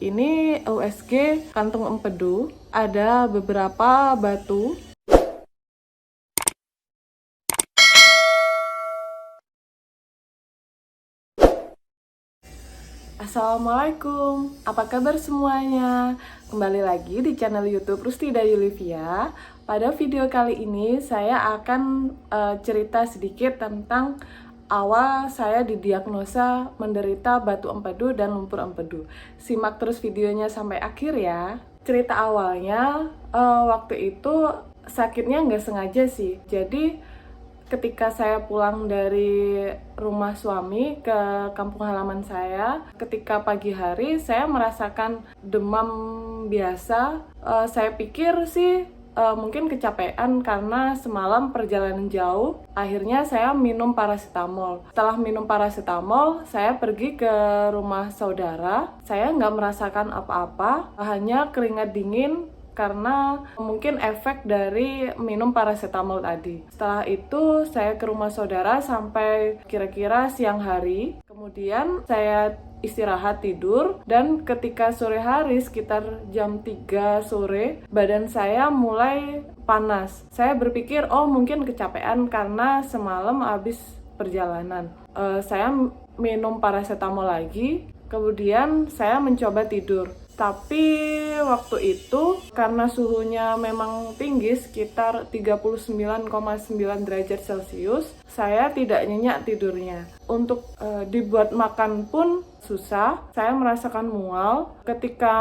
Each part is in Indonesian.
Ini USG kantung empedu, ada beberapa batu. Assalamualaikum, apa kabar semuanya? Kembali lagi di channel YouTube Rustida Yulivia. Pada video kali ini saya akan cerita sedikit tentang awal saya didiagnosa menderita batu empedu dan lumpur empedu. Simak terus videonya sampai akhir ya. Cerita awalnya, waktu itu sakitnya nggak sengaja sih. Jadi ketika saya pulang dari rumah suami ke kampung halaman saya, ketika pagi hari saya merasakan demam biasa. Saya pikir sih mungkin kecapean karena semalam perjalanan jauh. Akhirnya saya minum paracetamol. Setelah minum paracetamol, saya pergi ke rumah saudara. Saya nggak merasakan apa-apa, hanya keringat dingin karena mungkin efek dari minum paracetamol tadi. Setelah itu saya ke rumah saudara sampai kira-kira siang hari. Kemudian saya istirahat tidur, dan ketika sore hari sekitar jam 3 sore badan saya mulai panas. Saya berpikir mungkin kecapean karena semalam habis perjalanan. Saya minum paracetamol lagi, kemudian saya mencoba tidur. Tapi waktu itu karena suhunya memang tinggi sekitar 39,9 derajat Celcius, saya tidak nyenyak tidurnya. Untuk dibuat makan pun susah, saya merasakan mual. Ketika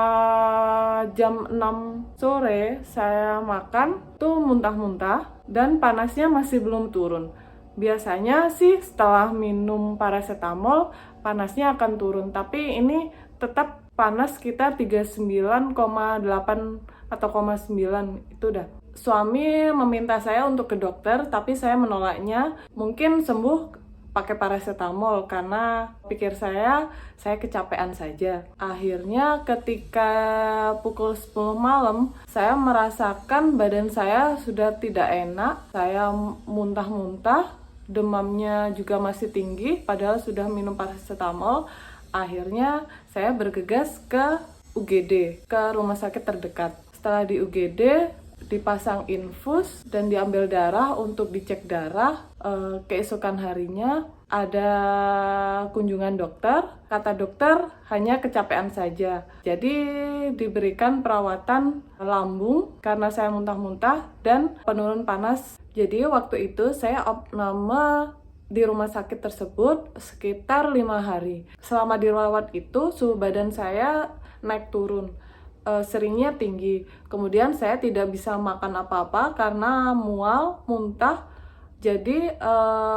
jam 6 sore saya makan tuh muntah-muntah dan panasnya masih belum turun. Biasanya sih setelah minum paracetamol panasnya akan turun, tapi ini tetap panas sekitar 39,8 atau 9 itu dah. Suami meminta saya untuk ke dokter, tapi saya menolaknya. Mungkin sembuh pakai paracetamol karena pikir saya kecapean saja. Akhirnya ketika pukul 10 malam, saya merasakan badan saya sudah tidak enak. Saya muntah-muntah, demamnya juga masih tinggi padahal sudah minum paracetamol. Akhirnya saya bergegas ke UGD, ke rumah sakit terdekat. Setelah di UGD, dipasang infus dan diambil darah untuk dicek darah. Keesokan harinya ada kunjungan dokter. Kata dokter hanya kecapean saja. Jadi diberikan perawatan lambung karena saya muntah-muntah dan penurun panas. Jadi waktu itu saya opname di rumah sakit tersebut sekitar 5 hari. Selama dirawat itu suhu badan saya naik turun, seringnya tinggi. Kemudian saya tidak bisa makan apa-apa karena mual, muntah. Jadi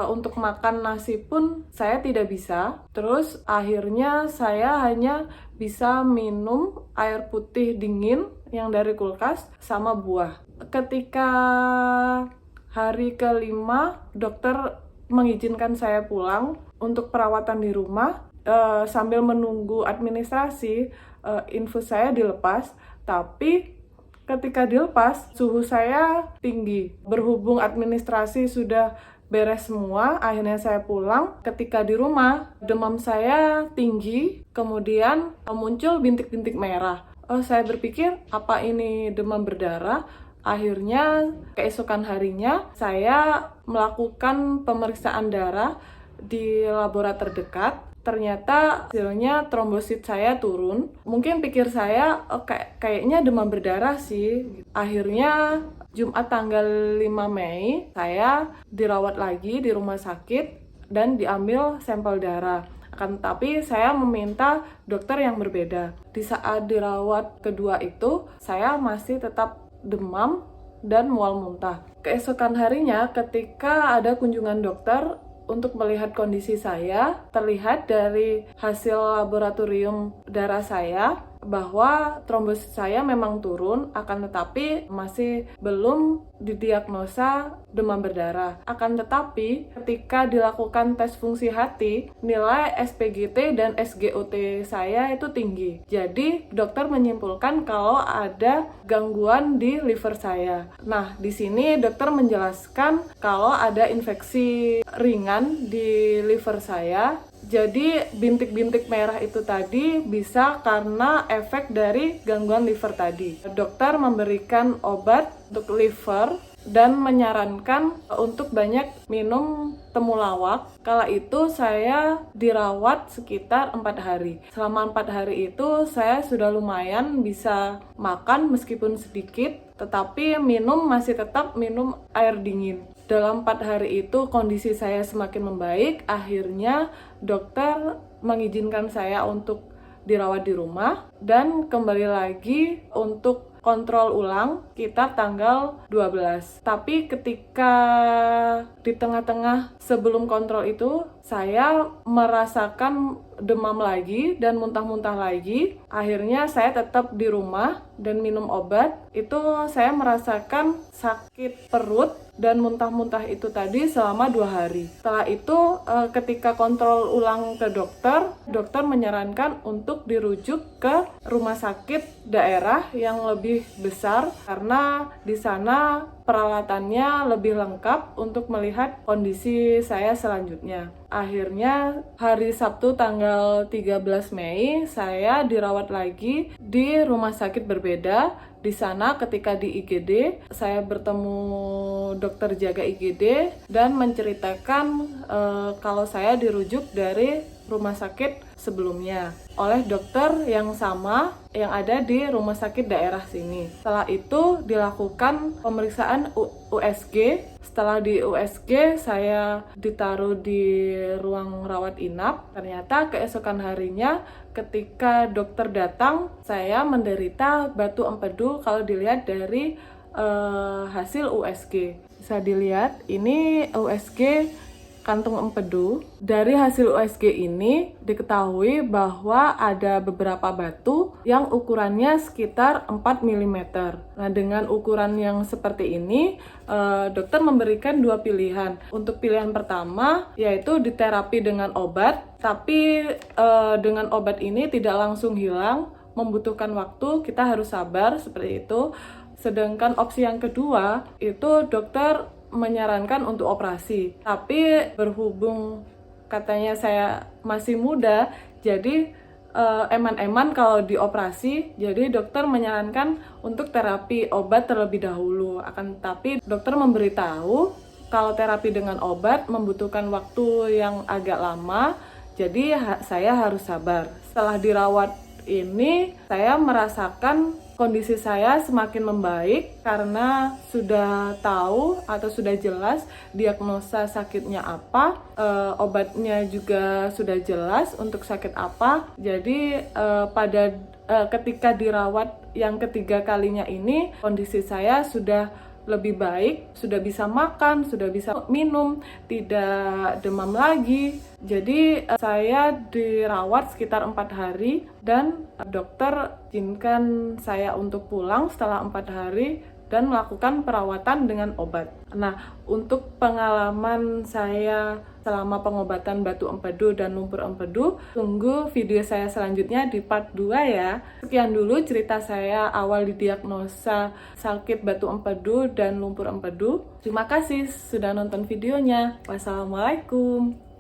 untuk makan nasi pun saya tidak bisa. Terus akhirnya saya hanya bisa minum air putih dingin yang dari kulkas sama buah. Ketika hari kelima, dokter mengizinkan saya pulang untuk perawatan di rumah. Sambil menunggu administrasi, infus saya dilepas, tapi ketika dilepas suhu saya tinggi. Berhubung administrasi sudah beres semua, akhirnya saya pulang. Ketika di rumah, demam saya tinggi, kemudian muncul bintik-bintik merah. Saya berpikir apa ini demam berdarah. Akhirnya keesokan harinya saya melakukan pemeriksaan darah di laboratorium terdekat. Ternyata hasilnya trombosit saya turun. Mungkin pikir saya kayaknya demam berdarah sih. Akhirnya Jumat tanggal 5 Mei saya dirawat lagi di rumah sakit dan diambil sampel darah. Akan tetapi saya meminta dokter yang berbeda. Di saat dirawat kedua itu saya masih tetap demam dan mual muntah. Keesokan harinya ketika ada kunjungan dokter untuk melihat kondisi saya, terlihat dari hasil laboratorium darah saya bahwa trombosit saya memang turun, akan tetapi masih belum didiagnosa demam berdarah. Akan tetapi ketika dilakukan tes fungsi hati, nilai SpGT dan SGOT saya itu tinggi. Jadi dokter menyimpulkan kalau ada gangguan di liver saya. Nah, di sini dokter menjelaskan kalau ada infeksi ringan di liver saya. Jadi bintik-bintik merah itu tadi bisa karena efek dari gangguan liver tadi. Dokter memberikan obat untuk liver dan menyarankan untuk banyak minum temulawak. Kala itu saya dirawat sekitar 4 hari. Selama 4 hari itu saya sudah lumayan bisa makan meskipun sedikit, tetapi masih tetap minum air dingin. Dalam 4 hari itu kondisi saya semakin membaik. Akhirnya dokter mengizinkan saya untuk dirawat di rumah dan kembali lagi untuk kontrol ulang kita tanggal 12. Tapi ketika di tengah-tengah sebelum kontrol itu saya merasakan demam lagi dan muntah-muntah lagi. Akhirnya saya tetap di rumah dan minum obat. Itu saya merasakan sakit perut dan muntah-muntah itu tadi selama 2 hari. Setelah itu ketika kontrol ulang ke dokter menyarankan untuk dirujuk ke rumah sakit daerah yang lebih besar karena di sana peralatannya lebih lengkap untuk melihat kondisi saya selanjutnya. Akhirnya hari Sabtu tanggal 13 Mei saya dirawat lagi di rumah sakit berbeda. Di sana ketika di IGD saya bertemu dokter jaga IGD dan menceritakan kalau saya dirujuk dari rumah sakit sebelumnya oleh dokter yang sama yang ada di rumah sakit daerah sini. Setelah itu dilakukan pemeriksaan USG. Setelah di USG saya ditaruh di ruang rawat inap. Ternyata keesokan harinya ketika dokter datang saya menderita batu empedu kalau dilihat dari hasil USG. Bisa dilihat ini USG kantung empedu. Dari hasil USG ini diketahui bahwa ada beberapa batu yang ukurannya sekitar 4 mm. Nah, dengan ukuran yang seperti ini, dokter memberikan 2 pilihan. Untuk pilihan pertama yaitu diterapi dengan obat, tapi dengan obat ini tidak langsung hilang, membutuhkan waktu, kita harus sabar seperti itu. Sedangkan opsi yang kedua itu dokter menyarankan untuk operasi, tapi berhubung katanya saya masih muda, jadi eman-eman kalau dioperasi, jadi dokter menyarankan untuk terapi obat terlebih dahulu. Akan tetapi dokter memberitahu kalau terapi dengan obat membutuhkan waktu yang agak lama, jadi saya harus sabar. Setelah dirawat ini, saya merasakan kondisi saya semakin membaik karena sudah tahu atau sudah jelas diagnosa sakitnya apa, obatnya juga sudah jelas untuk sakit apa. Jadi ketika dirawat yang ketiga kalinya ini, kondisi saya sudah lebih baik, sudah bisa makan, sudah bisa minum, tidak demam lagi. Jadi saya dirawat sekitar 4 hari dan dokter izinkan saya untuk pulang setelah 4 hari dan melakukan perawatan dengan obat. Nah, untuk pengalaman saya selama pengobatan batu empedu dan lumpur empedu, tunggu video saya selanjutnya di part 2 ya. Sekian dulu cerita saya awal didiagnosa sakit batu empedu dan lumpur empedu. Terima kasih sudah nonton videonya. Wassalamualaikum.